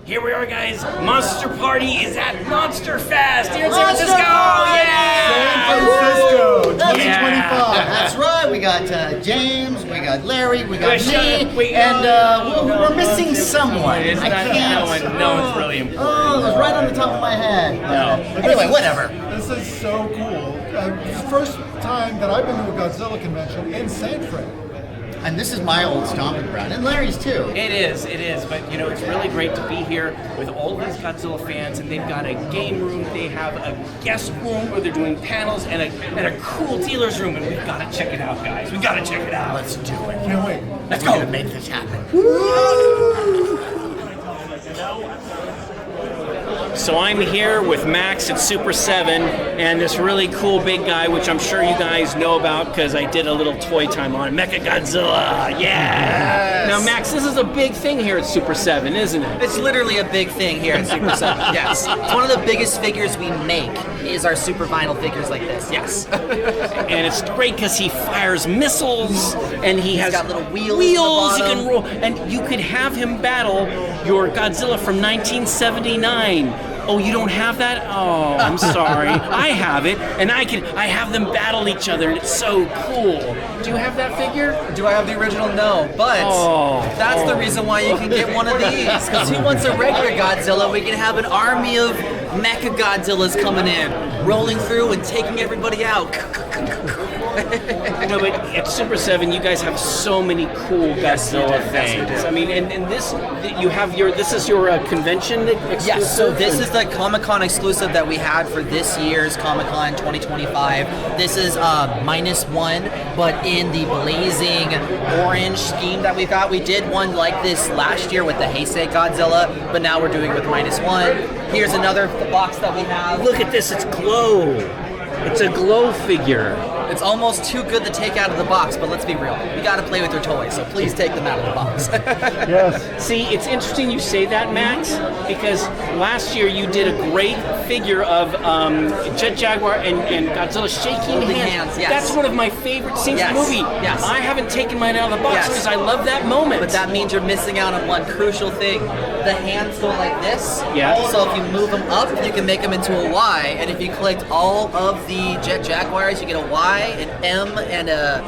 Here we are, guys. Monster Party is at Monster Fest here in San Francisco. Yeah! San Francisco 2025. That's right. We got James, we got Larry, we got me, and we're missing someone. It's I not, can't. no one's really important. Oh, it was right on the top of my head. No. Anyway, whatever. This is so cool. It's the first time that I've been to a Godzilla convention in San Fran. And this is my old stomping ground, and Larry's too. It is, but you know, it's really great to be here with all these Godzilla fans, and they've got a game room, they have a guest room where they're doing panels, and a cool dealer's room, and we've got to check it out, guys. We've got to check it out. Let's do it. Can't wait. Let's We're go. gonna make this happen. So I'm here with Max at Super 7 and this really cool big guy, which I'm sure you guys know about because I did a little toy time on Mechagodzilla. Yeah! Yes. Now, Max, this is a big thing here at Super 7, isn't it? It's literally a big thing here at Super 7, yes. It's one of the biggest figures we make is our super vinyl figures like this, yes. And it's great because he fires missiles and he's got little wheels you at the can roll, and you could have him battle your Godzilla from 1979. Oh, you don't have that? Oh, I'm sorry. I have it, and I have them battle each other, and it's so cool. Do you have that figure? Do I have the original? No, but that's the reason why you can get one of these. Because who wants a regular Godzilla? We can have an army of Mecha Godzillas coming in, rolling through and taking everybody out. No, but at Super 7, you guys have so many cool Godzilla things. I mean, and this, you have this is your convention exclusive? Yes, so this is the Comic-Con exclusive that we had for this year's Comic-Con 2025. This is -1, but in the blazing orange scheme that we've got. We did one like this last year with the Heisei Godzilla, but now we're doing it with -1. Here's another box that we have. Look at this, it's glow. It's a glow figure. It's almost too good to take out of the box, but let's be real. You gotta play with your toys, so please take them out of the box. Yes. See, it's interesting you say that, Max, because last year you did a great figure of Jet Jaguar and Godzilla shaking hands. Yes. That's one of my favorite scenes in the movie. Yes. I haven't taken mine out of the box because I love that moment. But that means you're missing out on one crucial thing. The hands go like this. Yeah. So if you move them up, you can make them into a Y. And if you collect all of the Jet Jaguars, you get a Y, an M, and a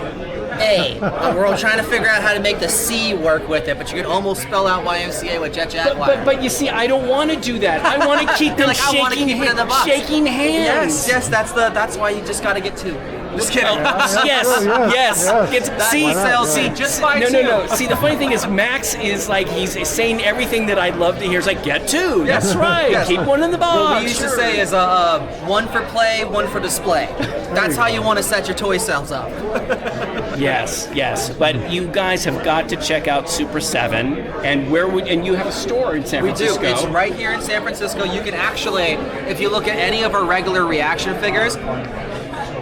A. And we're all trying to figure out how to make the C work with it, but you can almost spell out YMCA with Jet Jaguar. But you see, I don't want to do that. I want to keep them like, I wanna keep it in the box. shaking hands. Yes, that's why you just gotta get two. Just kidding. Yes. See, sells just buy two. No. See, the funny thing is, Max is like, he's saying everything that I'd love to hear. He's like, get two. That's right. Yes. Keep one in the box. What we used to say is one for play, one for display. That's how you want to set your toy sales up. Yes. But you guys have got to check out Super 7. And and you have a store in San Francisco. We do. It's right here in San Francisco. You can actually, if you look at any of our regular reaction figures,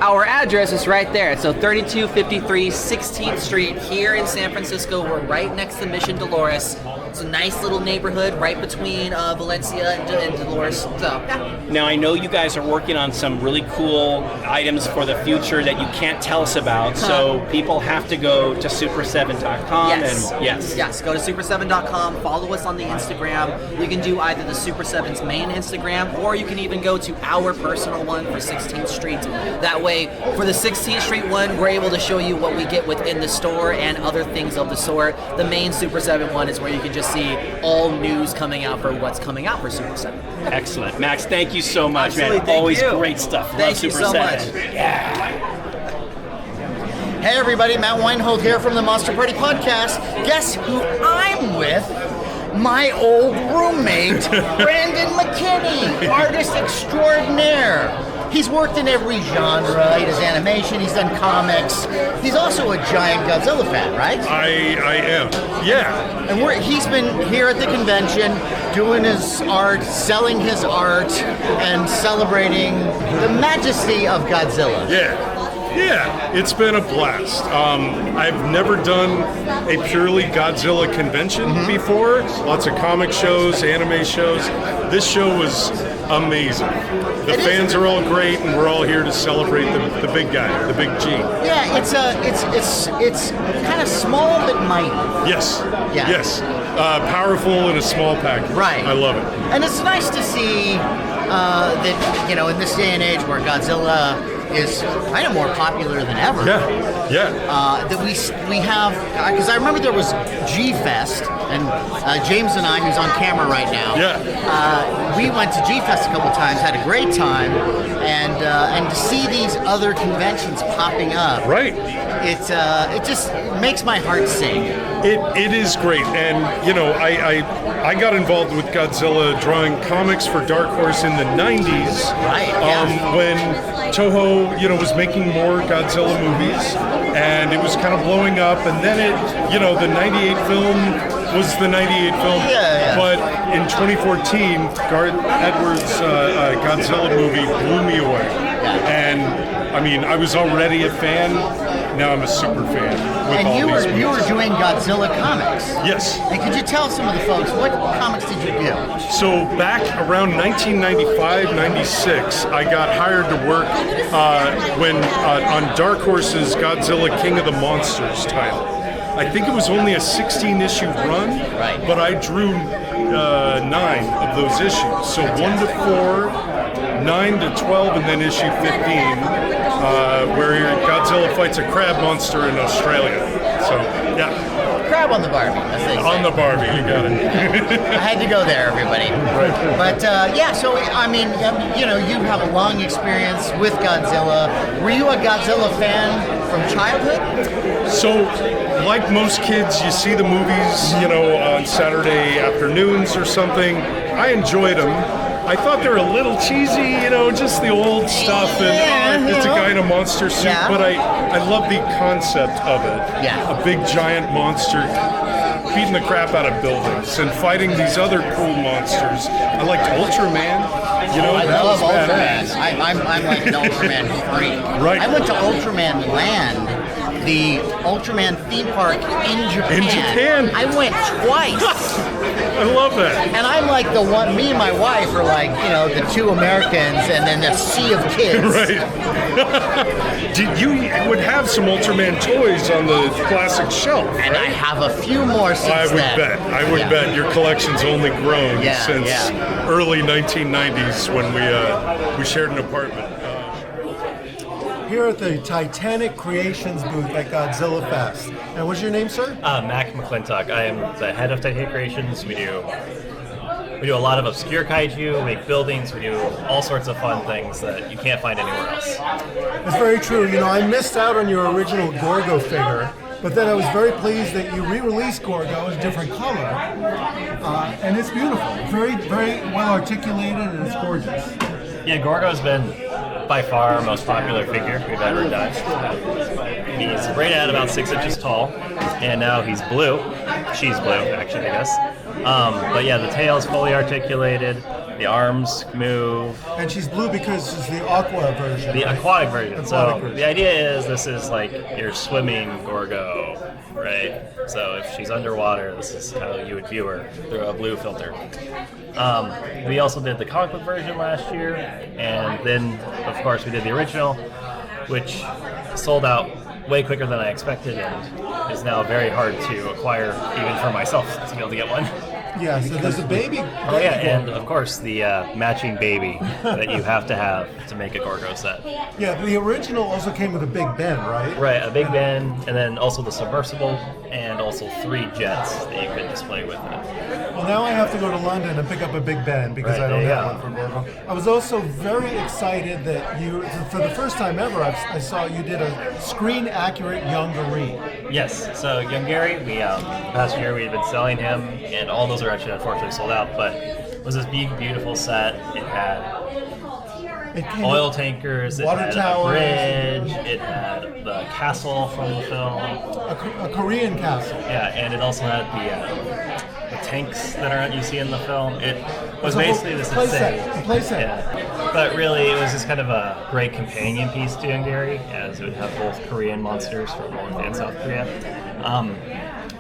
our address is right there. So 3253 16th Street here in San Francisco. We're right next to Mission Dolores. It's a nice little neighborhood right between Valencia and Dolores. So, yeah. Now, I know you guys are working on some really cool items for the future that you can't tell us about, so people have to go to super7.com. Yes, go to super7.com, follow us on the Instagram. You can do either the Super 7's main Instagram, or you can even go to our personal one for 16th Street. That way, for the 16th Street one, we're able to show you what we get within the store and other things of the sort. The main Super 7 one is where you can just see all news coming out for what's coming out for Super 7. Excellent. Max, thank you so much, Absolutely, man. thank Always you. great stuff. Thank you Super so 7. much. Yeah. Hey everybody, Matt Weinhold here from the Monster Party Podcast. Guess who I'm with? My old roommate, Brandon McKINNEY, artist extraordinaire. He's worked in every genre. He does animation, he's done comics. He's also a giant Godzilla fan, right? I am, yeah. And he's been here at the convention doing his art, selling his art, and celebrating the majesty of Godzilla. Yeah, it's been a blast. I've never done a purely Godzilla convention before. Lots of comic shows, anime shows. This show was amazing. The fans are all great, and we're all here to celebrate the big guy, the big G. Yeah, it's kind of small but mighty. Yes. Yeah. Yes. Powerful in a small package. Right. I love it. And it's nice to see that, you know, in this day and age where Godzilla is kind of more popular than ever. Yeah. Yeah. That we have, because I remember there was G-Fest, and James and I, who's on camera right now, we went to G-Fest a couple times, had a great time, and to see these other conventions popping up, Right. it just makes my heart sing. It is great, and you know, I got involved with Godzilla drawing comics for Dark Horse in the '90s, Right, yeah. when Toho, you know, was making more Godzilla movies, and it was kind of blowing up, and then it, you know, the '98 film was the '98 film, Yeah. but in 2014, Garth Edwards' Godzilla movie blew me away, and I mean, I was already a fan. Now I'm a super fan. With And all you these were movies. doing Godzilla comics. Yes. And could you tell some of the folks, what comics did you do? So back around 1995, 96, I got hired to work when on Dark Horse's Godzilla King of the Monsters title. I think it was only a 16-issue run, Right. but I drew 9 of those issues. So 1 to 4, 9 to 12, and then issue 15, where Godzilla fights a crab monster in Australia. So, yeah. Crab on the Barbie, as they say. On the Barbie, you got it. I had to go there, everybody. But yeah, so I mean, you know, you have a long experience with Godzilla. Were you a Godzilla fan from childhood? So, like most kids, you see the movies, you know, on Saturday afternoons or something. I enjoyed them. I thought they were a little cheesy, you know, just the old stuff, and Yeah, it's a you know. guy in a monster suit. Yeah. But I love the concept of it. Yeah. A big giant monster beating the crap out of buildings and fighting these other cool monsters. I liked Ultraman. You know, I that love was Ultraman. badass. I'm like an Ultraman freak. Right. I went to Ultraman Land, the Ultraman theme park in Japan. In Japan? I went twice. I love that. And I'm like the one, me and my wife are like, you know, the two Americans and then a sea of kids. Right. You would have some Ultraman toys on the classic shelf, And right? I have a few more since I would then. bet. I would Yeah. bet your collection's only grown Yeah, since yeah. early 1990s when we shared an apartment. Here at the Titanic Creations booth at Godzillafest. And what's your name, sir? Mac McClintock. I am the head of Titanic Creations. We do a lot of obscure kaiju, we make buildings, we do all sorts of fun things that you can't find anywhere else. It's very true. You know, I missed out on your original Gorgo figure, but then I was very pleased that you re-released Gorgo in a different color. And it's beautiful. Very, very well articulated, and it's gorgeous. Yeah, Gorgo's been by far our most popular figure we've ever done. He's right at about 6 inches tall, and now he's blue. She's blue, actually, I guess. But yeah, the tail's fully articulated, the arms move. And she's blue because it's the aqua version. The right? aquatic version. Aquatic So version. the idea is this is like your swimming Gorgo, right? So if she's underwater, this is how you would view her through a blue filter. We also did the comic book version last year, and then of course we did the original, which sold out way quicker than I expected and is now very hard to acquire even for myself to be able to get one. Yeah, so there's a baby. Oh yeah, and of course the matching baby that you have to make a Gorgo set. Yeah, the original also came with a Big Ben, right? Right, a Big Ben, and then also the submersible, and also 3 jets that you could display with it. Well, now I have to go to London and pick up a Big Ben because Right, I don't there you have go. one for Gorgo. I was also very excited that you, for the first time ever, I saw you did a screen-accurate Youngarine. Yes, so Young Gary, we past year we had been selling him, and all those are actually unfortunately sold out, but it was this big, beautiful set. It had It came oil with tankers, it water had towers. a bridge, it had the castle from the film, a Korean castle. yeah, and it also had the tanks that you see in the film. It was It's a whole basically this playset, insane. a playset. Yeah. But really, it was just kind of a great companion piece to Young Gary, as it would have both Korean monsters from North and South Korea.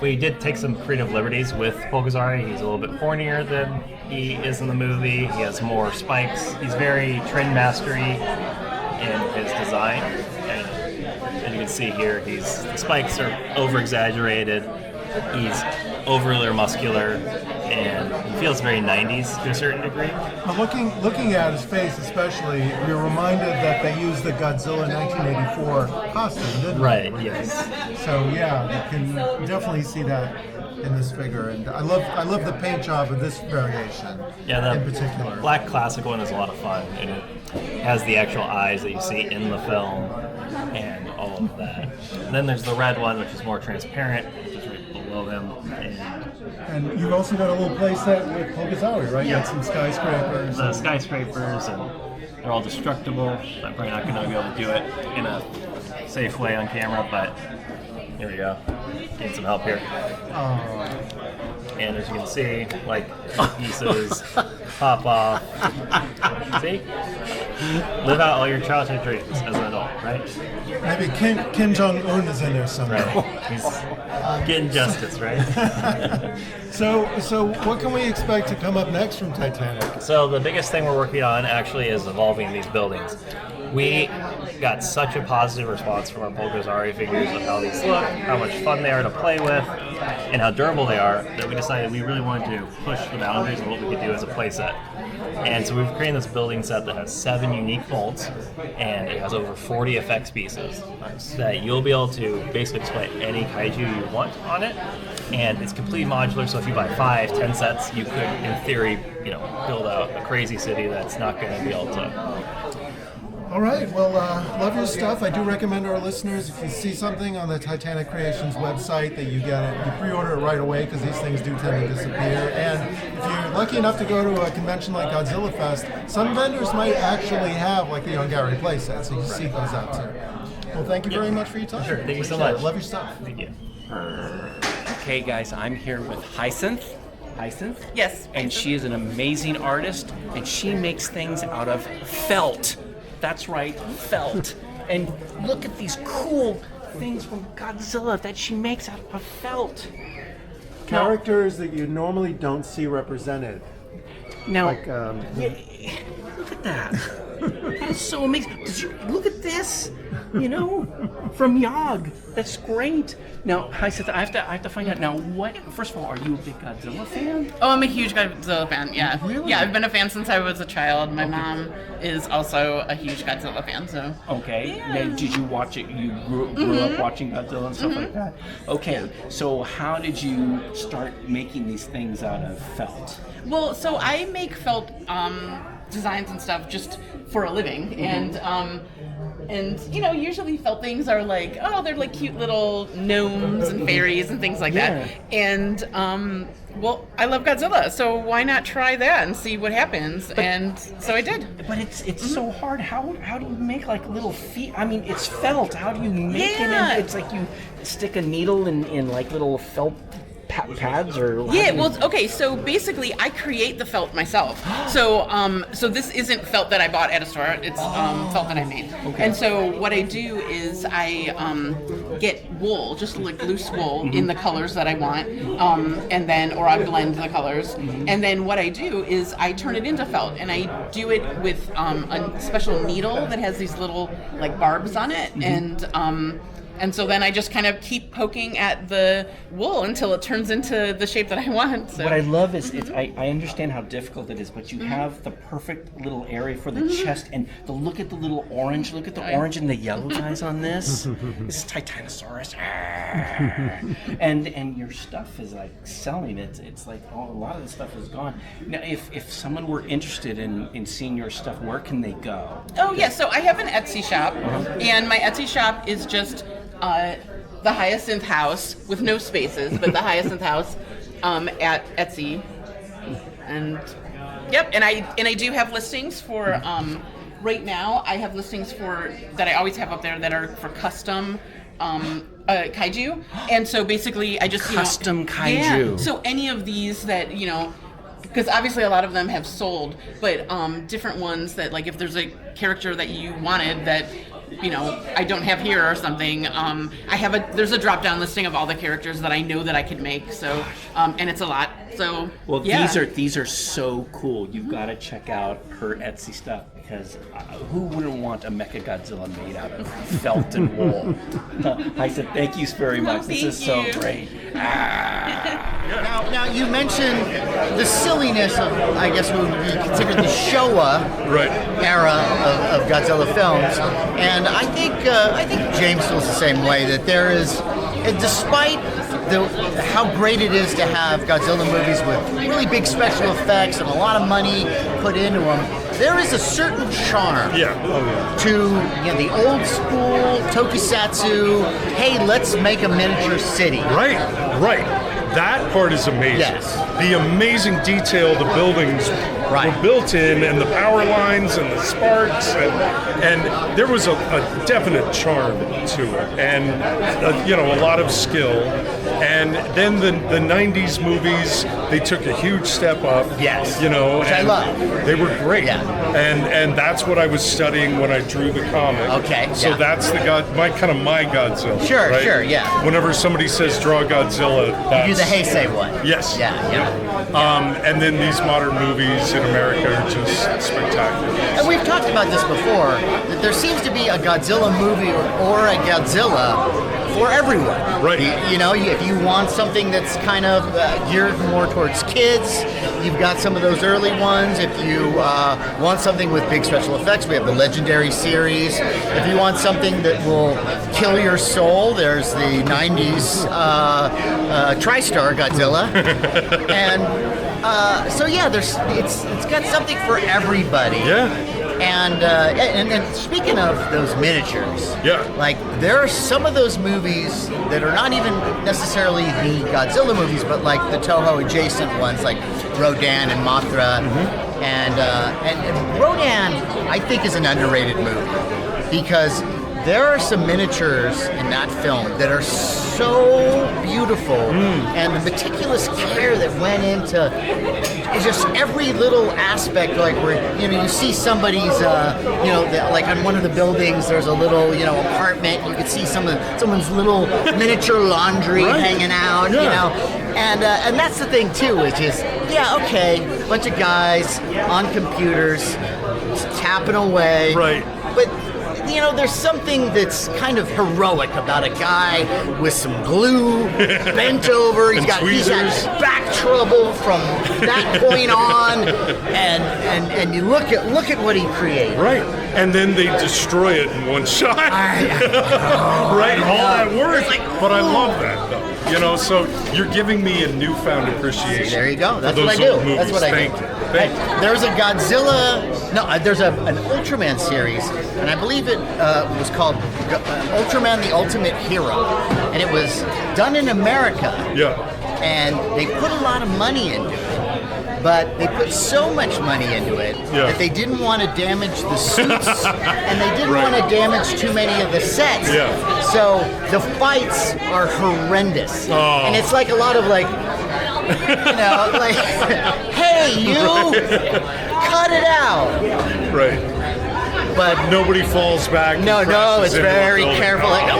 We did take some creative liberties with Pulgazari. He's a little bit hornier than he is in the movie. He has more spikes. He's very trend mastery in his design. And you can see here, the spikes are over exaggerated. He's overly muscular, and he feels very 90s to a certain degree. But looking at his face, especially, you're reminded that they used the Godzilla 1984 costume, didn't they? Right. Yes. So yeah, you can definitely see that in this figure, and I love the paint job of this variation. Yeah, in particular. Black classic one is a lot of fun, and it has the actual eyes that you see in the film, and all of that. And then there's the red one, which is more transparent, which is right below him. And you've also got a little play set with Pulgazari, right? Yeah. You got some skyscrapers. The skyscrapers, and they're all destructible. I'm probably not going to be able to do it in a safe way on camera, but here we go. Need some help here. And as you can see, like, pieces pop off. See? Live out all your childhood dreams as an adult, right? Maybe Kim Jong-un is in there somewhere. Right. He's getting justice, right? So what can we expect to come up next from Titanic? So the biggest thing we're working on actually is evolving these buildings. We got such a positive response from our Pulgazari figures of how these look, how much fun they are to play with, and how durable they are, that we decided we really wanted to push the boundaries of what we could do as a play set. And so we've created this building set that has 7 unique molds, and it has over 40 effects pieces that you'll be able to basically display any kaiju you want on it. And it's completely modular, so if you buy 5, 10 sets, you could, in theory, build out a crazy city that's not going to be able to. All right, well, love your stuff. I do recommend our listeners, if you see something on the Titanic Creations website, that you get it, you pre-order it right away, because these things do tend to disappear. And if you're lucky enough to go to a convention like Godzillafest, some vendors might actually have like the Young Gary playset, so you can seek those out too. Well, thank you very much for your time. Sure, thank you so much. Love your stuff. Thank you. Okay, guys, I'm here with Hyacinth. Hyacinth? Yes. And she is an amazing artist, and she makes things out of felt. That's right, felt. And look at these cool things from Godzilla that she makes out of felt. Characters that you normally don't see represented. Now, Like, look at that. That is so amazing. Look at this, from Yog. That's great. Now, Hyacinth, I have to find out now. First of all, are you a big Godzilla fan? Oh, I'm a huge Godzilla fan, yeah. Really? Yeah, I've been a fan since I was a child. My mom is also a huge Godzilla fan, so. Okay. Yeah. Now, did you watch it? You grew up watching Godzilla and stuff like that? Okay. So how did you start making these things out of felt? Well, so I make felt designs and stuff just for a living, and usually felt things are like, they're like cute little gnomes and fairies and things like that. And well, I love Godzilla, so why not try that and see what happens? And so I did. But it's so hard. How do you make like little feet? I mean, it's felt. How do you make it? It's like you stick a needle in like little felt pads, or okay, so basically I create the felt myself. So this isn't felt that I bought at a store, it's felt that I made. Okay. And so what I do is I get wool, just like loose wool, in the colors that I want, and then I blend the colors, and then what I do is I turn it into felt, and I do it with a special needle that has these little like barbs on it, and so then I just kind of keep poking at the wool until it turns into the shape that I want. So. What I love is I understand how difficult it is, but you have the perfect little area for the chest, and look at the little orange. Look at the orange and the yellow guys on this. This is Titanosaurus. and your stuff is like selling. It's like a lot of the stuff is gone. Now, if someone were interested in seeing your stuff, where can they go? Oh yeah, so I have an Etsy shop, and my Etsy shop is just the Hyacinth House with no spaces, but the Hyacinth House at Etsy, and I do have listings for right now. I have listings that I always have up there that are for custom kaiju, and so basically I just custom kaiju. Yeah, so any of these that because obviously a lot of them have sold, but different ones that, like, if there's a character that you wanted that I don't have here or something. There's a drop down listing of all the characters that I know that I could make. So, and it's a lot. So, Well, yeah. these are so cool. You've got to check out her Etsy stuff because who wouldn't want a Mecha Godzilla made out of felt and wool? I said thank you very much. This is so great. Now you mentioned the silliness of, I guess, what would be considered the Showa era of Godzilla films, and I think James feels the same way. That there is, and despite how great it is to have Godzilla movies with really big special effects and a lot of money put into them, there is a certain charm to the old school tokusatsu. Hey, let's make a miniature city. Right. That part is amazing. Yes. The amazing detail the buildings were built in, and the power lines and the sparks, and there was a definite charm to it, and a lot of skill. And then the '90s movies, they took a huge step up. Yes. Which I love. They were great. Yeah. And that's what I was studying when I drew the comic. Okay. So that's my Godzilla. Sure, right? sure, yeah. Whenever somebody says draw Godzilla, that's You do the Heisei one. Yes. Yeah. And then these modern movies in America are just spectacular. And we've talked about this before, that there seems to be a Godzilla movie or a Godzilla for everyone. Right. If you want something that's kind of geared more towards kids, you've got some of those early ones. If you want something with big special effects, we have the Legendary series. If you want something that will kill your soul, there's the 90s TriStar Godzilla. And it's got something for everybody. Yeah. And speaking of those miniatures, like there are some of those movies that are not even necessarily the Godzilla movies, but like the Toho adjacent ones, like Rodan and Mothra, and Rodan I think is an underrated movie because there are some miniatures in that film that are so beautiful, and the meticulous care that went into just every little aspect. Like where you see somebody's, like on one of the buildings, there's a little apartment. You could see someone's little miniature laundry hanging out. And that's the thing too, which is bunch of guys on computers tapping away, but. There's something that's kind of heroic about a guy with some glue bent over. He's got back trouble from that point on, and you look at what he created. Right, and then they destroy it in one shot. All that work, but I love that though. So you're giving me a newfound appreciation. There you go. That's for what those I do. old movies. That's what I do. Thank you. There's a Godzilla. No, there's an Ultraman series, and I believe it was called Ultraman: The Ultimate Hero, and it was done in America. Yeah. And they put a lot of money into it, but they put so much money into it that they didn't want to damage the suits, and they didn't want to damage too many of the sets. Yeah. So the fights are horrendous, and it's like a lot of like. Like, hey, you, cut it out. Right. But nobody falls back. No, it's very careful. Like,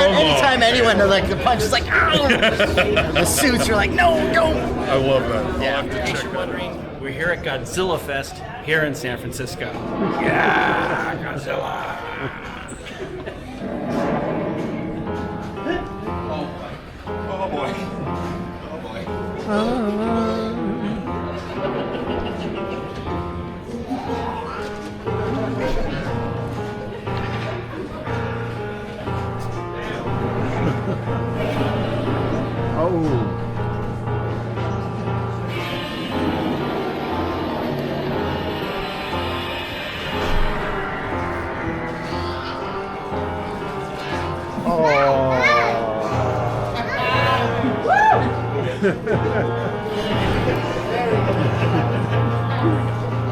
anytime anyone, like the punch is like, ow! The suits are like, no, don't. I love that. Yeah. In case you're wondering, we're here at Godzillafest here in San Francisco. Yeah, Godzilla. Oh boy.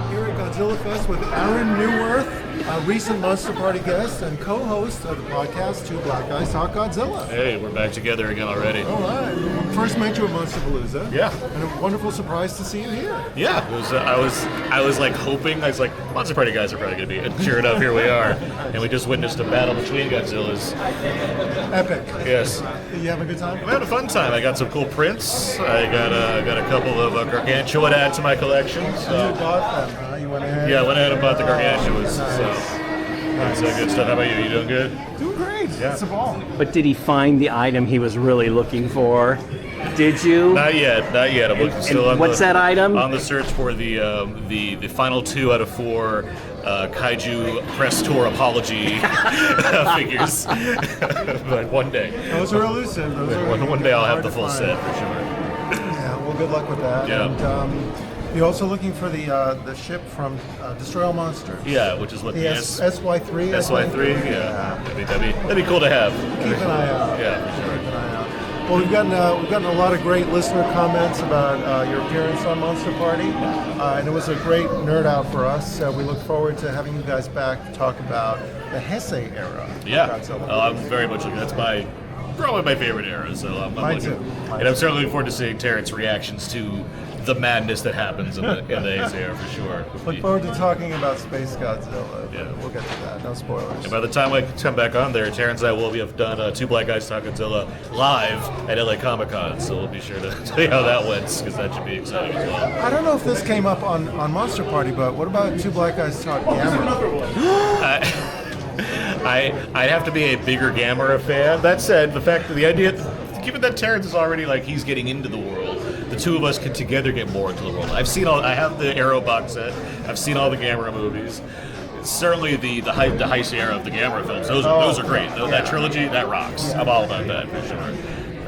Here at Godzillafest with Aaron Neuwirth a recent Monster Party guest and co-host of the podcast, Two Black Guys Talk Godzilla. Hey, we're back together again already. All right. First met you at Monsterpalooza. Yeah. And a wonderful surprise to see you here. Yeah, it was. I was like hoping. I was like, Monster Party guys are probably gonna be. And sure enough, here we are. And we just witnessed a battle between Godzillas. Epic. Yes. Did you have a good time? I had a fun time. I got some cool prints. I got a couple of gargantua to add to my collection. So. You bought them, huh? You went ahead? Yeah, I went ahead and bought the gargantuas. Nice. So. That's good stuff. How about you? You doing good? Doing great. Yeah. It's a ball. But did he find the item he was really looking for? Did you? Not yet. I'm looking still on what's that item? On the search for the final 2 out of 4 kaiju press tour apology figures. But one day. Those are elusive. One day I'll have the full hard to set find. for sure. Yeah, well, good luck with that. Yeah. And you're also looking for the ship from Destroy All Monsters. Yeah, which is what The the SY3. SY3. Yeah, that'd be cool to have. Keep an eye out. Yeah, for sure. Keep an eye out. Well, we've gotten a lot of great listener comments about your appearance on Monster Party, and it was a great nerd out for us. We look forward to having you guys back to talk about the Heisei era. of Yeah, Godzilla. I'm very much looking. That's probably my favorite era. So I'm Mine looking, too. and I'm certainly looking forward to seeing Terrence's reactions to the madness that happens in the Heisei era for sure. Look forward to talking about Space Godzilla. Yeah. We'll get to that. No spoilers. And by the time I come back on there, Terrence and I will have done Two Black Guys Talk Godzilla live at LA Comic Con, so we'll be sure to tell you how that went, because that should be exciting as well. I don't know if this came up on Monster Party, but what about Two Black Guys Talk Gamma? I'd have to be a bigger Gamera fan. That said, the idea, given that Terrence is already like he's getting into the world, the two of us could together get more into the world. I have the Arrow box set. I've seen all the Gamera movies. Certainly the Heisei era of the Gamera films. Those are great. That trilogy, that rocks. I'm all about that for sure.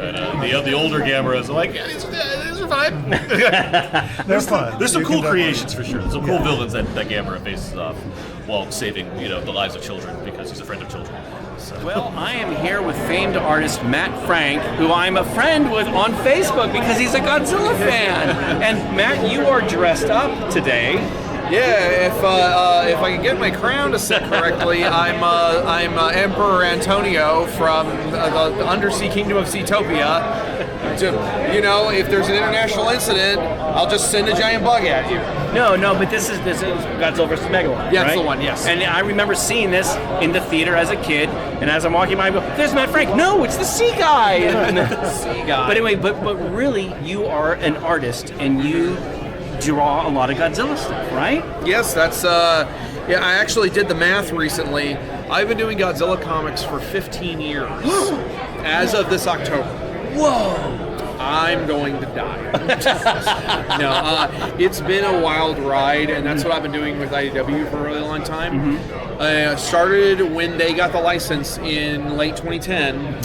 And the older Gameras are like, yeah, these are fine. They're fun. There's some You cool can creations for sure. There's some cool villains that Gamera faces off while saving the lives of children because he's a friend of children. So. Well, I am here with famed artist Matt Frank, who I'm a friend with on Facebook because he's a Godzilla fan. And Matt, you are dressed up today. Yeah, if I can get my crown to sit correctly, I'm Emperor Antonio from the undersea kingdom of Seatopia. If there's an international incident, I'll just send a giant bug at you. No, but this is Godzilla vs. Megalon, Yeah, right? that's the one, yes. And I remember seeing this in the theater as a kid, and as I'm walking by, I go, "There's Matt Frank." No, it's the sea guy. Sea guy. But anyway, but really, you are an artist, and you draw a lot of Godzilla stuff, right? Yes, that's I actually did the math recently. I've been doing Godzilla comics for 15 years. As of this October. Whoa! I'm going to die. No, it's been a wild ride, and that's what I've been doing with IDW for a really long time. Started when they got the license in late 2010,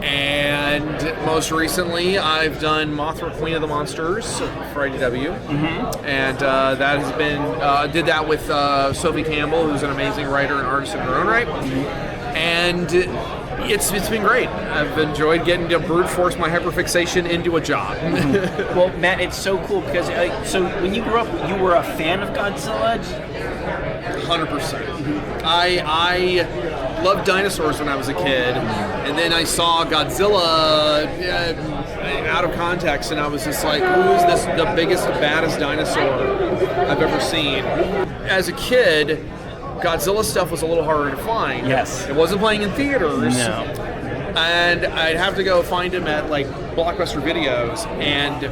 and most recently I've done Mothra Queen of the Monsters for IDW, and that has been did that with Sophie Campbell, who's an amazing writer and artist in her own right, and. It's been great. I've enjoyed getting to brute force my hyperfixation into a job. Well, Matt, it's so cool because so when you grew up, you were a fan of Godzilla. 100%. I loved dinosaurs when I was a kid, and then I saw Godzilla out of context, and I was just like, who is this? The biggest, baddest dinosaur I've ever seen. As a kid, Godzilla stuff was a little harder to find. Yes. It wasn't playing in theaters. No. And I'd have to go find him at like Blockbuster Videos, and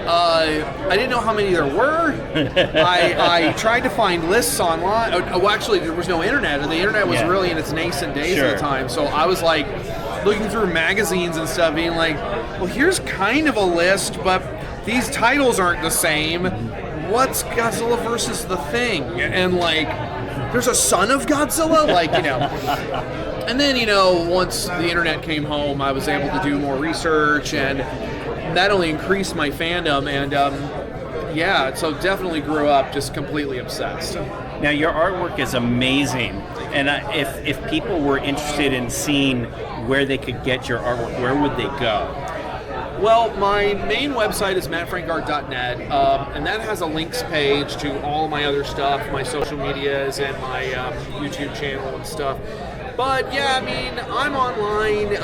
I didn't know how many there were. I tried to find lists online. Oh, actually, there was no internet, and the internet was really in its nascent days at the time. So I was like looking through magazines and stuff, being like, well, here's kind of a list, but these titles aren't the same. What's Godzilla versus the Thing? And like, there's a son of Godzilla? Like, And then, once the internet came home, I was able to do more research, and that only increased my fandom, and so definitely grew up just completely obsessed. Now, your artwork is amazing, and if people were interested in seeing where they could get your artwork, where would they go? Well, my main website is mattfrankart.net, and that has a links page to all my other stuff, my social medias and my YouTube channel and stuff. But yeah, I mean, I'm online.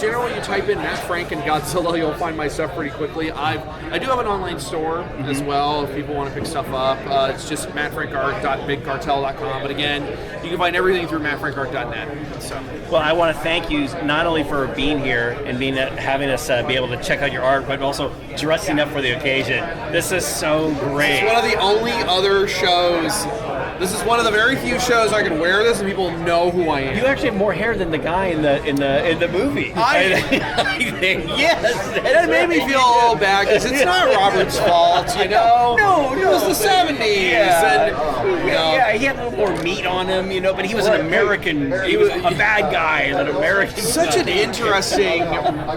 Generally, you type in Matt Frank and Godzilla, you'll find my stuff pretty quickly. I do have an online store as well if people want to pick stuff up. It's just mattfrankart.bigcartel.com. But again, you can find everything through mattfrankart.net. So. Well, I want to thank you not only for being here and having us be able to check out your art, but also dressing up for the occasion. This is so great. It's one of the only other shows. This is one of the very few shows I can wear this and people know who I am. You actually have more hair than the guy in the movie. Yes, that made me feel a little bad because it's not Robert's fault, you know. No, it was the '70s, and yeah, he had a little more meat on him, you know. But he was an American. He was a bad guy, an American. Such an interesting,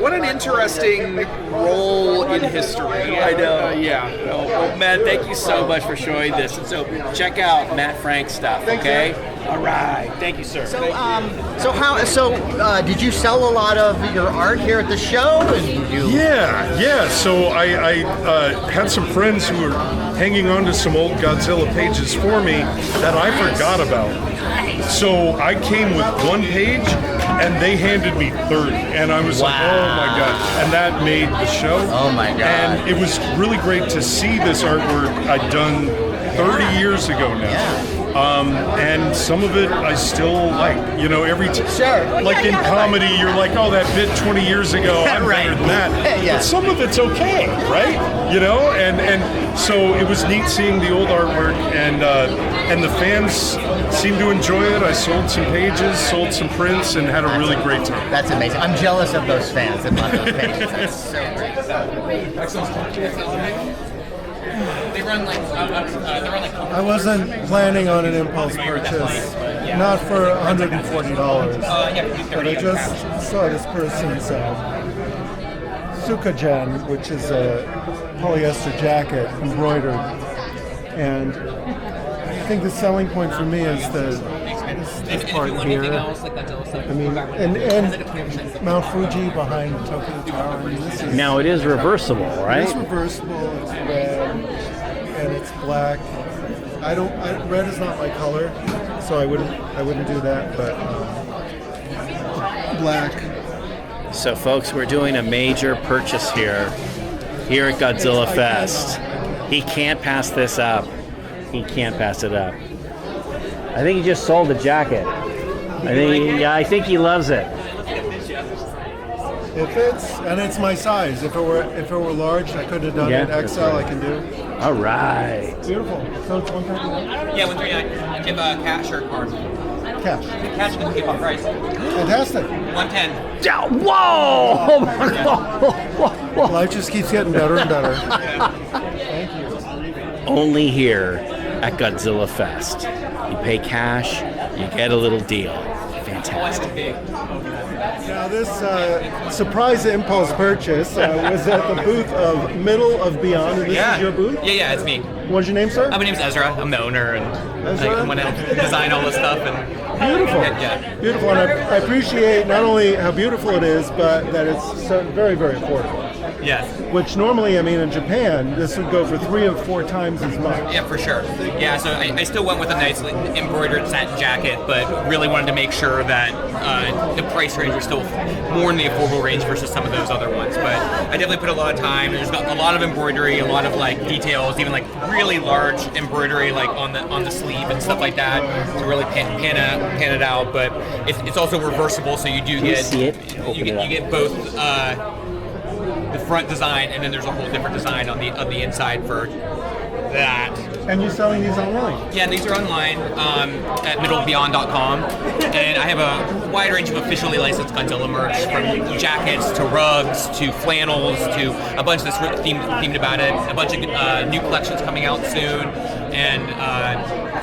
what an interesting role in history. I know. Yeah. Well, Matt, thank you so much for showing this. And so check out Matt Frank stuff. Okay. All right. Thank you, sir. So, did you sell a lot of your art here at the show? Yeah. So I had some friends who were hanging on to some old Godzilla pages for me that I forgot about. So I came with one page, and they handed me 30, and I was like, oh my god! And that made the show. Oh my god! And it was really great to see this artwork I'd done 30 years ago now. Yeah. And some of it I still like. You know, every like in comedy, you're like, oh, that bit 20 years ago, I'm better than that. Yeah. But some of it's okay, right? You know, and so it was neat seeing the old artwork, and the fans seemed to enjoy it. I sold some pages, sold some prints, and had a really great time. That's amazing. I'm jealous of those fans that bought those pages. That's so great. They run like I wasn't planning on an impulse purchase, not for $140, but I just saw this person's Sukajan, which is a polyester jacket embroidered, and I think the selling point for me is this part here. I mean, and Mount Fuji behind Tokyo Tower. I mean, this is, now it is reversible, right? It's reversible. It's red and it's black. Red is not my color, so I wouldn't do that. But black. So, folks, we're doing a major purchase here at Godzillafest. He can't pass this up. He can't pass it up. I think he just sold the jacket. I think he loves it. It fits, and it's my size. If it were large, I could have done it. XL, I can do. All right. Beautiful. So it's $139. Yeah, $139. Give a cash or card. Cash. Cash can keep on price. Fantastic. $110. Yeah, whoa! Oh my God. Life just keeps getting better and better. Thank you. Only here at Godzillafest. You pay cash, you get a little deal. Fantastic. Now this surprise impulse purchase was at the booth of Middle of Beyond, and this is your booth? Yeah, it's me. What's your name, sir? My name's Ezra. I'm the owner, and Ezra? I want to design all this stuff. And beautiful. Yeah. Beautiful, and I appreciate not only how beautiful it is, but that it's so very, very affordable. Yes. Which normally, I mean, in Japan, this would go for 3 or 4 times as much. Yeah, for sure. Yeah, so I still went with a nice embroidered satin jacket, but really wanted to make sure that the price range was still more in the affordable range versus some of those other ones. But I definitely put a lot of time. There's a lot of embroidery, a lot of like details, even like really large embroidery like on the sleeve and stuff like that to really pan it out. But it's also reversible, so you do get you get both. The front design, and then there's a whole different design on the inside for that. And you're selling these online? Yeah, these are online at middlebeyond.com, and I have a wide range of officially licensed Godzilla merch, from jackets to rugs to flannels to a bunch that's themed about it, a bunch of new collections coming out soon, and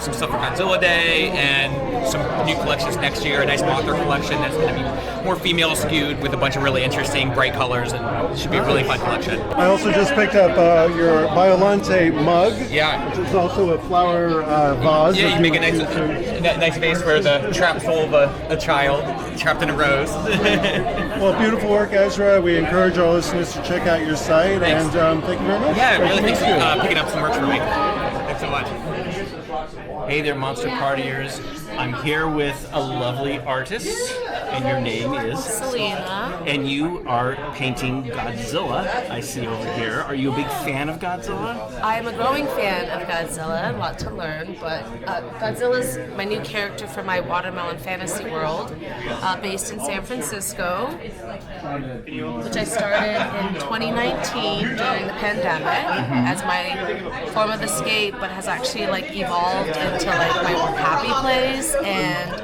some stuff for Godzilla Day and some new collections next year. A nice Mothra collection that's going to be more female skewed with a bunch of really interesting bright colors, and it should be a really fun collection. I also just picked up your Biolante mug. Yeah. Which is also a flower vase. Yeah, you can make a nice vase for the trap full of a child trapped in a rose. Well, beautiful work, Ezra. We encourage our listeners to check out your site, Thanks. and thank you very much. Yeah, Great really to meet thanks you. for picking up some merch for me. Thanks so much. Hey there, Monster Partiers. I'm here with a lovely artist, and your name is? Selena. And you are painting Godzilla, I see over here. Are you a big fan of Godzilla? I'm a growing fan of Godzilla, a lot to learn, but Godzilla's my new character for my watermelon fantasy world, based in San Francisco, which I started in 2019 during the pandemic as my form of escape, but has actually like evolved into like my more happy place. And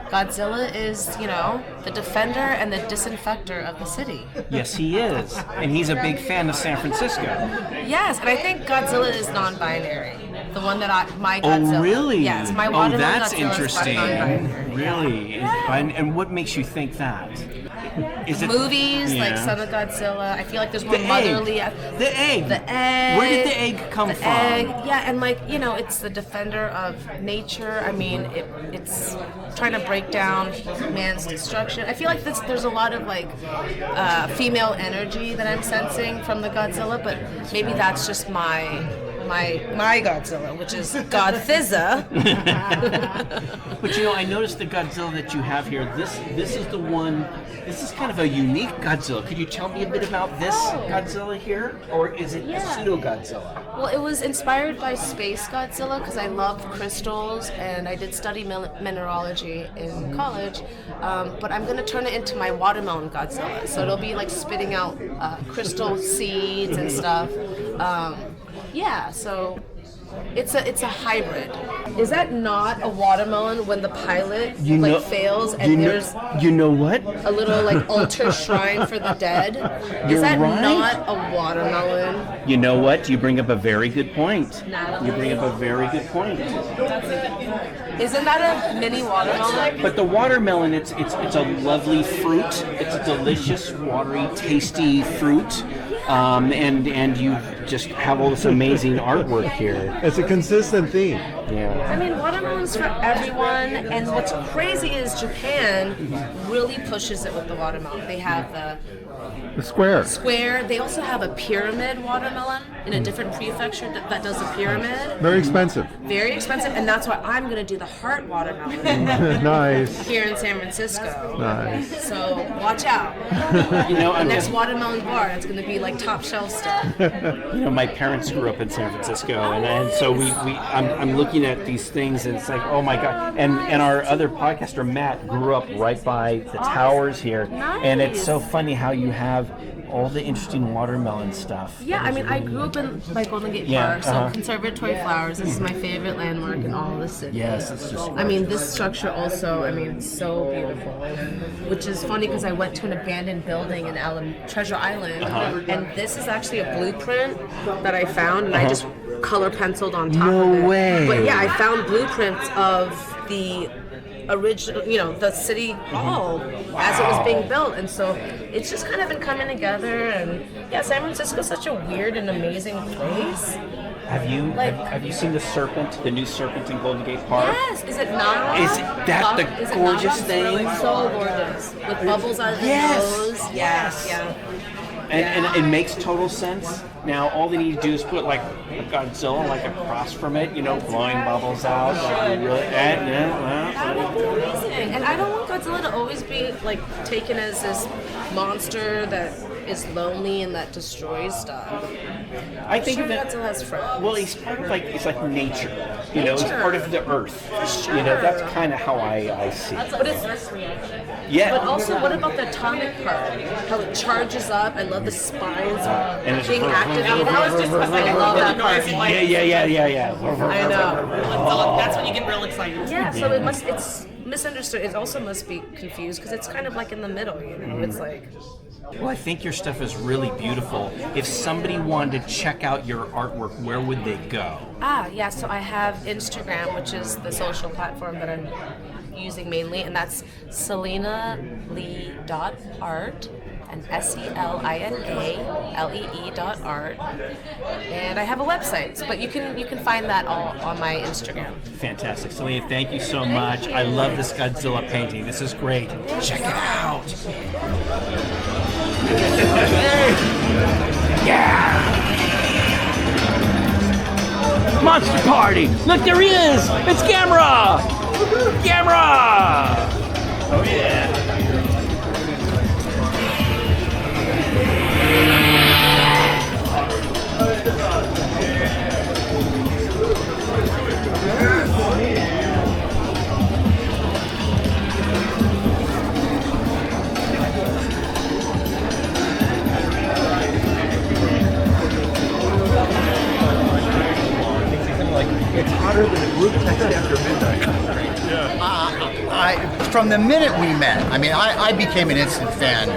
Godzilla is, you know, the defender and the disinfector of the city. Yes, he is. And he's a big fan of San Francisco. Yes, and I think Godzilla is non-binary. The one that my Godzilla. Oh, really? Yes, my Oh, watermelon that's Godzilla interesting. is non-binary. Really? And what makes you think that? Is it Movies like yeah. Son of Godzilla. I feel like there's more The motherly. egg. The egg. The egg. Where did the egg come the from? Egg. Yeah, and like, you know, it's the defender of nature. I mean, it's trying to break down man's destruction. I feel like there's a lot of like female energy that I'm sensing from the Godzilla, but maybe that's just my Godzilla, which is Godzilla. But you know, I noticed the Godzilla that you have here. This is the one. This is kind of a unique Godzilla. Could you tell me a bit about this Godzilla here, or is it pseudo Godzilla? Well, it was inspired by Space Godzilla because I love crystals and I did study mineralogy in college. But I'm going to turn it into my watermelon Godzilla. So it'll be like spitting out crystal seeds and stuff. Yeah, so it's a hybrid. Is that not a watermelon when the pilot fails and there's you know what? a little like altar shrine for the dead? You're Is that right. not a watermelon? You know what? You bring up a very good point. Natalie. You bring up a very good point. Isn't that a mini watermelon? But the watermelon, it's a lovely fruit. It's a delicious, watery, tasty fruit. And you just have all this amazing artwork here. It's a consistent theme. Yeah. I mean, watermelon's for everyone, and what's crazy is Japan really pushes it with the watermelon. They have the square. They also have a pyramid watermelon in a different prefecture that does a pyramid. Very expensive. Very expensive, and that's why I'm going to do the heart watermelon Nice. here in San Francisco. Nice. So watch out. You know, The next watermelon bar, it's going to be like top shelf stuff. You know, my parents grew up in San Francisco, and so I'm looking at these things, and it's like, oh my god! And our other podcaster Matt grew up right by the towers here, and it's so funny how you have all the interesting watermelon stuff. Yeah, I mean, I grew up in like Golden Gate Park, so Conservatory Flowers. This is my favorite landmark in all of the city. Yes, it's just. I mean, this structure also, I mean, it's so beautiful. Which is funny because I went to an abandoned building in Treasure Island, and this is actually a blueprint that I found, and I just color penciled on top of it. No way. But yeah, I found blueprints of the original, you know, the city hall as it was being built, and so it's just kind of been coming together. And yeah, San Francisco's such a weird and amazing place. Have you seen the serpent, the new serpent in Golden Gate Park? Yes, is it not? Is that the gorgeous thing? So gorgeous with bubbles on the nose. Yes, yeah. And it makes total sense. Now all they need to do is put like a Godzilla like across from it, you know, blowing bubbles out. That would be amazing. And I don't want Godzilla to always be like taken as this monster that is lonely and that destroys stuff. I think sure of it. Godzilla has friends. Well, he's part of it's like nature. You know, he's part of the earth. You know, that's kind of how I see it. But it's Yeah. But also, what about the atomic part? How it charges up. I love the spines And it's being activated. I love that part. Yeah. I know. That's when you get real excited. Yeah, so it's misunderstood. It also must be confused because it's kind of like in the middle, you know? It's like... Well, I think your stuff is really beautiful. If somebody wanted to check out your artwork, where would they go? Yeah, so I have Instagram, which is the social platform that I'm using mainly, and that's SelenaLee.art, and SELINALEE.art. And I have a website, but you can find that all on my Instagram. Fantastic. Selena, thank you so much. I love this Godzilla painting. This is great. Check it out. Yeah! Monster Party! Look, there he is! It's Gamera! Gamera! Oh yeah! It's hotter than a group text after midnight. From the minute we met, I mean, I became an instant fan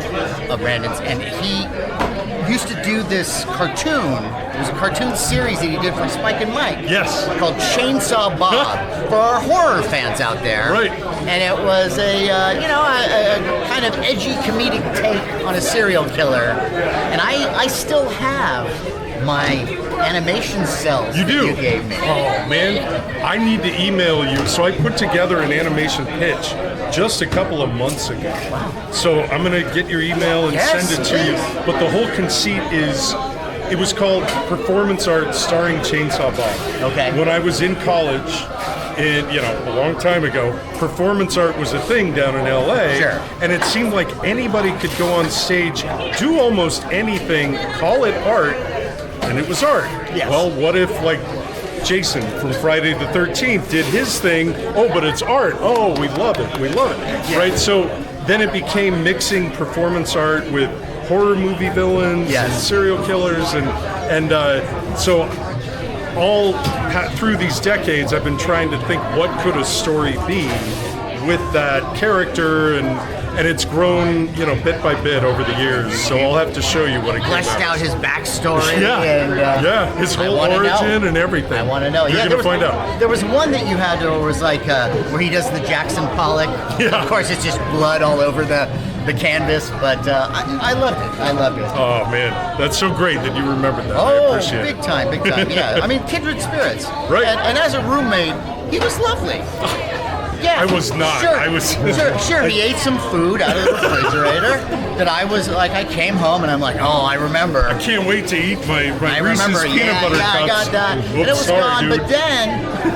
of Brandon's, and he used to do this cartoon. It was a cartoon series that he did for Spike and Mike. Yes. Called Chainsaw Bob for our horror fans out there. Right. And it was a kind of edgy comedic take on a serial killer. And I still have my animation cells You do? that you gave me. Oh, man. I need to email you. So I put together an animation pitch just a couple of months ago. So I'm going to get your email and send it to you. But the whole conceit is, it was called Performance Art Starring Chainsaw Bob. Okay. When I was in college, a long time ago, performance art was a thing down in LA. Sure. And it seemed like anybody could go on stage, do almost anything, call it art, and it was art. Yes. Well, what if, like, Jason from Friday the 13th did his thing? Oh, but it's art. Oh, we love it. We love it. Yeah. Right? So then it became mixing performance art with horror movie villains and serial killers. And so all through these decades, I've been trying to think, what could a story be with that character, and it's grown, bit by bit over the years. So I'll have to show you what it came Fleshed out his backstory. Yeah, his whole origin and everything. I want to know. You're going to find out. There was one that you had that was like where he does the Jackson Pollock. Yeah. Of course, it's just blood all over the canvas, but I loved it. I loved it. Oh man, that's so great that you remembered that. I Oh, appreciate big it. time, big time. Yeah, I mean, kindred spirits. Right. And as a roommate, he was lovely. Yeah. I was not. Sure. I was. Sure. He ate some food out of the refrigerator. That I was like, I came home and I'm like, oh, I remember. I can't wait to eat my I Reese's remember. peanut butter cups. I got that. Oops, and it was sorry, gone. dude.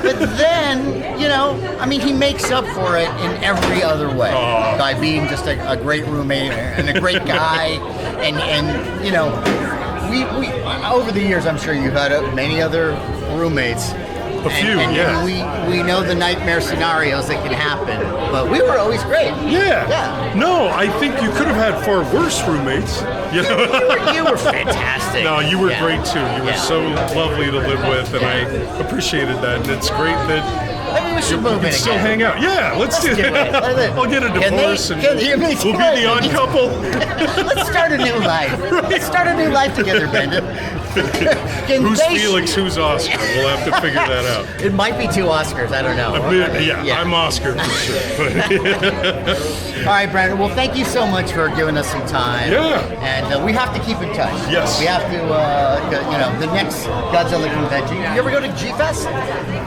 But then, I mean, he makes up for it in every other way by being just a great roommate and a great guy, and we over the years, I'm sure you've had many other roommates. A few, and yeah. We know the nightmare scenarios that can happen, but we were always great. Yeah. Yeah. No, I think you could have had far worse roommates. You were fantastic. No, you were Yeah. great too. You were so lovely to live with, and I appreciated that. And it's great that Maybe we should move we in can still again. hang out. Yeah, let's do do it. that. I'll get a divorce and we'll be the odd couple. Let's start a new life. Let's start a new life together, Brendan. Who's Felix? Who's Oscar? We'll have to figure that out. It might be two Oscars. I don't know. I'm Oscar for sure. All right, Brandon. Well, thank you so much for giving us some time. Yeah. And we have to keep in touch. Yes. We have to, the next Godzilla convention. You ever go to G-Fest?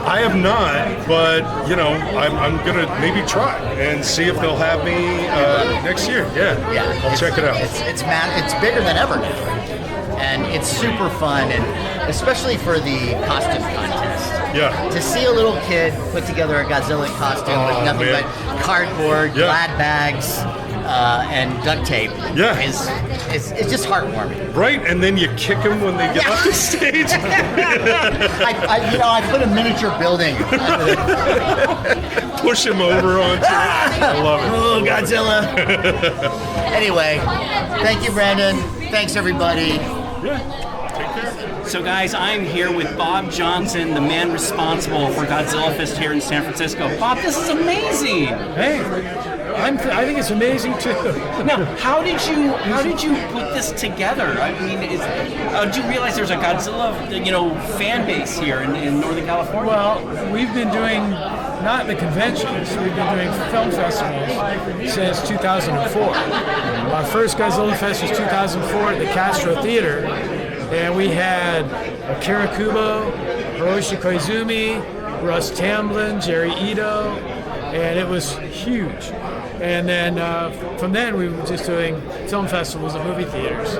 I have not, but I'm gonna maybe try and see if they'll have me next year. Yeah. I'll check it out. It's bigger than ever now. And it's super fun, and especially for the costume contest. Yeah. To see a little kid put together a Godzilla costume with nothing but cardboard, glad bags, and duct tape. Yeah. It's just heartwarming. Right, and then you kick them when they get off the stage. I put a miniature building. Push him over onto it. I love it. Oh, Godzilla. Anyway, thank you, Brandon. Thanks, everybody. Yeah. Take care. So guys, I'm here with Bob Johnson, the man responsible for Godzillafest here in San Francisco. Bob, this is amazing. Hey, I think it's amazing too. Now, how did you put this together? I mean, did you realize there's a Godzilla, fan base here in Northern California? Well, we've been doing not the conventions. We've been doing film festivals since 2004. Our first Godzilla Fest was 2004 at the Castro Theater, and we had Akira Kubo, Hiroshi Koizumi, Russ Tamblyn, Jerry Ito, and it was huge. And then from then we were just doing film festivals at movie theaters.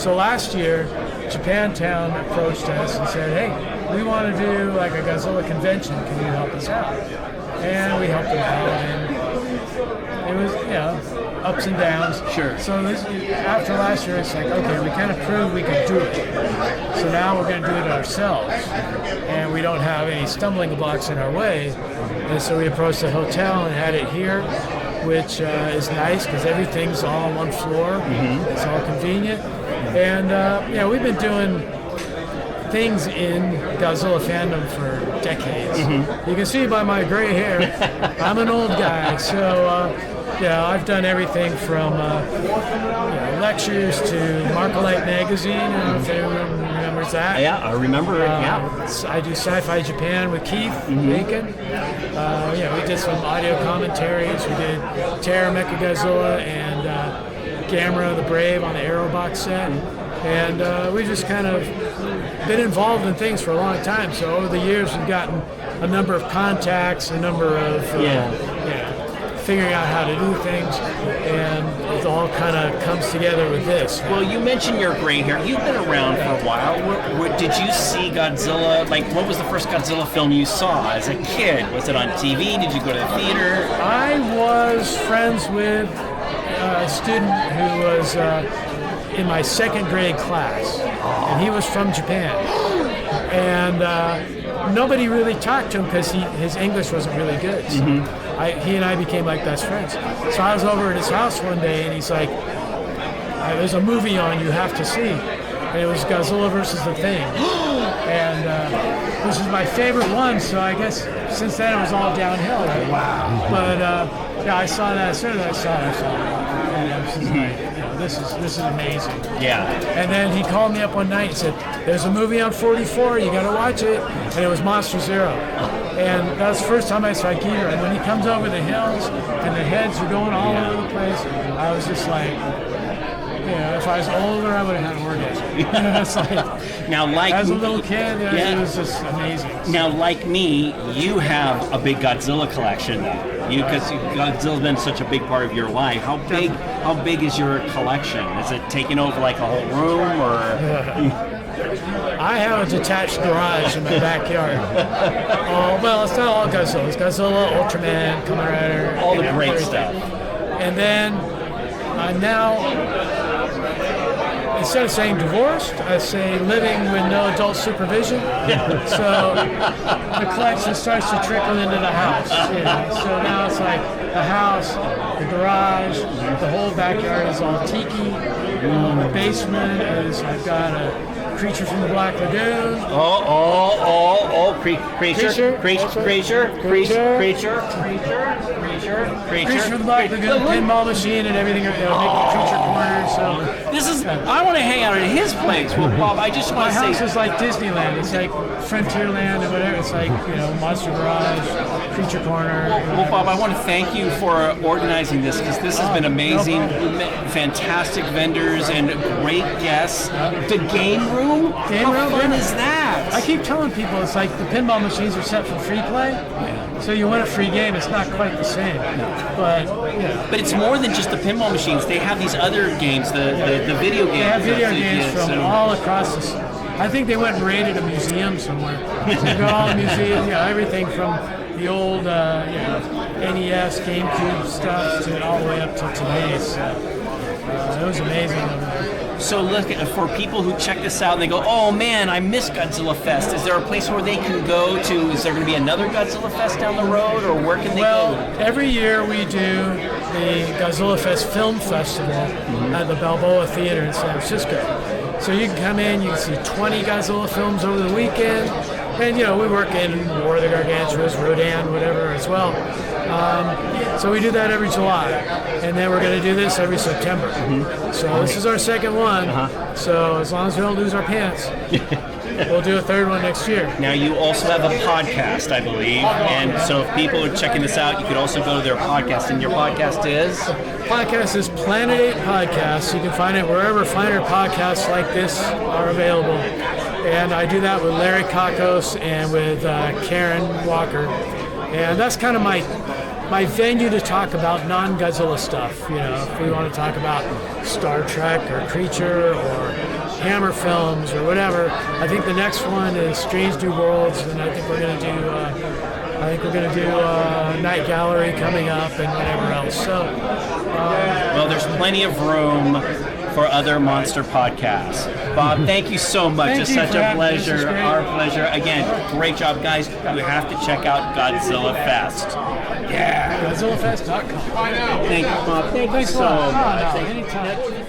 So last year, Japantown approached us and said, hey, we want to do like a Godzilla convention. Can you help us out? And we helped them out. And it was, ups and downs. Sure. So after last year, it's like, okay, we kind of proved we could do it. So now we're going to do it ourselves. And we don't have any stumbling blocks in our way. And so we approached the hotel and had it here, which is nice because everything's all on one floor. Mm-hmm. It's all convenient. And, we've been doing things in Godzilla fandom for decades. Mm-hmm. You can see by my gray hair, I'm an old guy. So, I've done everything from lectures to Marcolite magazine. I don't know if anyone remembers that. Yeah, I remember it. I do Sci-Fi Japan with Keith Bacon. We did some audio commentaries. We did Terror Mechagodzilla and Gamera the Brave on the Arrow box set. And we've just kind of been involved in things for a long time. So over the years, we've gotten a number of contacts, a number of figuring out how to do things, and it all kind of comes together with this. Well, you mentioned your gray hair. You've been around for a while. Did you see Godzilla? Like, what was the first Godzilla film you saw as a kid? Was it on TV? Did you go to the theater? I was friends with a student who was in my second grade class, and he was from Japan. And nobody really talked to him because his English wasn't really good. So he and I became like best friends. So I was over at his house one day, and he's like, there's a movie on you have to see. And it was Godzilla versus the Thing. And this is my favorite one, so I guess since then it was all downhill. Right? Wow. But I saw that as soon as I saw it. And I was just like, this is amazing. Yeah. And then he called me up one night and said, there's a movie on 44, you gotta watch it. And it was Monster Zero. And that was the first time I saw Geeter. And when he comes over the hills and the heads are going all over the place, I was just like, if I was older, I would have had an orgasm. It's like, now, like as a little kid, it was just amazing. Now, like me, you have a big Godzilla collection now. Because Godzilla's been such a big part of your life. How big is your collection? Is it taking over like a whole room, or? I have a detached garage in my backyard. Well, it's not all Godzilla. It's Godzilla, Ultraman, Kamen Rider, all the great stuff. And then I'm now, instead of saying divorced, I say living with no adult supervision. So the collection starts to trickle into the house. So now it's like the house, the garage, the whole backyard is all tiki. The basement is, I've got a creature from the Black Lagoon. Creature from the Black Lagoon, pinball machine, and everything. Making creature corner. So this is. I want to hang out at his place. Well, Bob, I just want to say, my house is like Disneyland. It's like Frontierland or whatever. It's like Monster Garage, Creature Corner. Well, Bob, I want to thank you for organizing this because this has been amazing. Fantastic vendors and great guests. The game room. How fun is that? I keep telling people it's like the pinball machines are set for free play. So you win a free game. It's not quite the same. But it's more than just the pinball machines. They have these other games, the video games. They have video games from all across the. I think they went and raided a museum somewhere. They go all the museums, everything from the old NES, GameCube stuff to all the way up to today. So it was amazing over there. So look, for people who check this out and they go, oh man, I miss Godzillafest, is there a place where they can go to? Is there going to be another Godzillafest down the road, or where can they go? Every year we do the Godzillafest Film Festival at the Balboa Theater in San Francisco. So you can come in, you can see 20 Godzilla films over the weekend. And, you know, we work in War of the Gargantuas, Rodan, whatever as well. So we do that every July. And then we're going to do this every September. So this is our second one. So as long as we don't lose our pants, we'll do a third one next year. Now, you also have a podcast, I believe. And so if people are checking this out, you could also go to their podcast. And your podcast is? Podcast is Planet 8 Podcast. You can find it wherever finer podcasts like this are available. And I do that with Larry Kakos and with Karen Walker. And that's kind of my venue to talk about non-Godzilla stuff. You know, if we want to talk about Star Trek or Creature or Hammer films or whatever. I think the next one is Strange New Worlds, and I think we're going to do Night Gallery coming up and whatever else. So, well, there's plenty of room for other monster podcasts. Bob, thank you so much. It's such a pleasure. Our pleasure. Again, great job, guys. You have to check out Godzillafest. Yeah. GodzillAFest.com. Thank you, Bob. Thanks so much. Anytime.